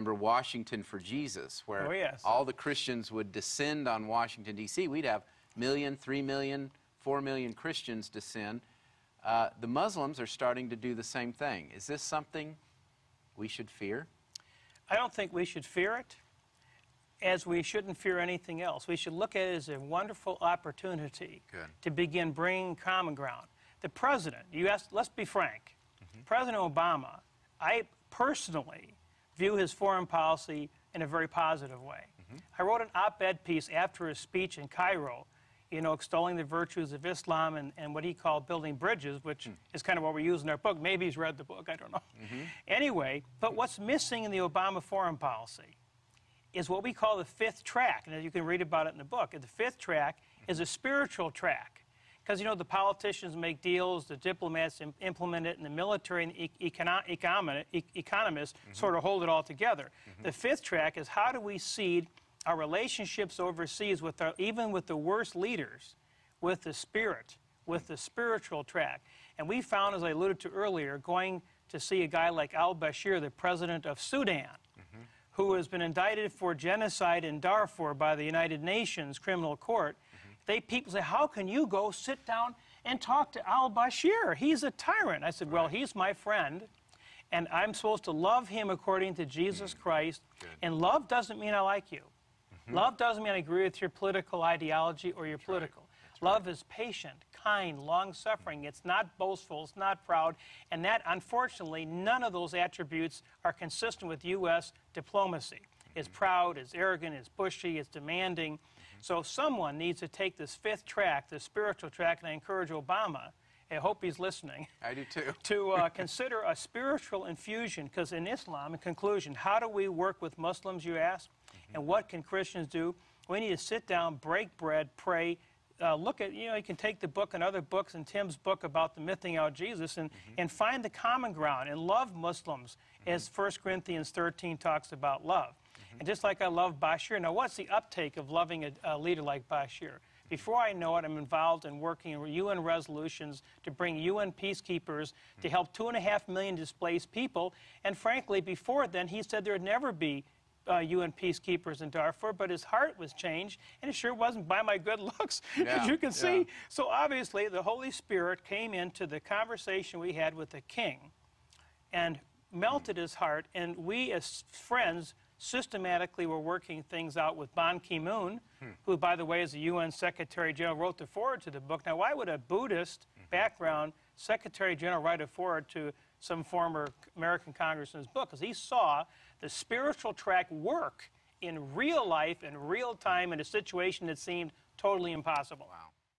remember Washington for Jesus, where all the Christians would descend on Washington, D.C. We'd have 1 million, 3 million, 4 million Christians descend. The Muslims are starting to do the same thing. Is this something we should fear? I don't think we should fear it, as we shouldn't fear anything else. We should look at it as a wonderful opportunity to begin bringing common ground. The president, let's be frank, President Obama, I personally view his foreign policy in a very positive way. I wrote an op-ed piece after his speech in Cairo, you know, extolling the virtues of Islam and what he called building bridges, which is kind of what we use in our book. Maybe he's read the book, I don't know. Anyway, but what's missing in the Obama foreign policy is what we call the fifth track, and you can read about it in the book. And the fifth track is a spiritual track. Because, you know, the politicians make deals, the diplomats implement it, and the military and economists sort of hold it all together. The fifth track is how do we seed our relationships overseas, even with the worst leaders, with the spirit, with the spiritual track. And we found, as I alluded to earlier, going to see a guy like al-Bashir, the president of Sudan, who has been indicted for genocide in Darfur by the United Nations Criminal Court. People say, how can you go sit down and talk to al-Bashir? He's a tyrant. I said, well, he's my friend, and I'm supposed to love him according to Jesus Christ. And love doesn't mean I like you. Love doesn't mean I agree with your political ideology or your political. Love is patient, kind, long-suffering. It's not boastful. It's not proud. And that, unfortunately, none of those attributes are consistent with U.S. diplomacy. It's proud, it's arrogant, it's pushy, it's demanding. So someone needs to take this fifth track, this spiritual track, and I encourage Obama, I hope he's listening. I do too. To consider a spiritual infusion, because in Islam, in conclusion, how do we work with Muslims, you ask? And what can Christians do? We need to sit down, break bread, pray, look at, you know, you can take the book and other books and Tim's book about the mything out Jesus and find the common ground and love Muslims, as 1 Corinthians 13 talks about love. And just like I love Bashir, now what's the uptake of loving a leader like Bashir? Before I know it, I'm involved in working in UN resolutions to bring UN peacekeepers to help 2.5 million displaced people. And frankly, before then, he said there would never be UN peacekeepers in Darfur, but his heart was changed, and it sure wasn't by my good looks, as you can see. So obviously, the Holy Spirit came into the conversation we had with the king and melted his heart, and we as friends systematically were working things out with Ban Ki-moon, who, by the way, is the UN Secretary General, wrote the foreword to the book. Now, why would a Buddhist background Secretary General write a foreword to some former American congressman's book? Because he saw the spiritual track work in real life, in real time, in a situation that seemed totally impossible. Wow.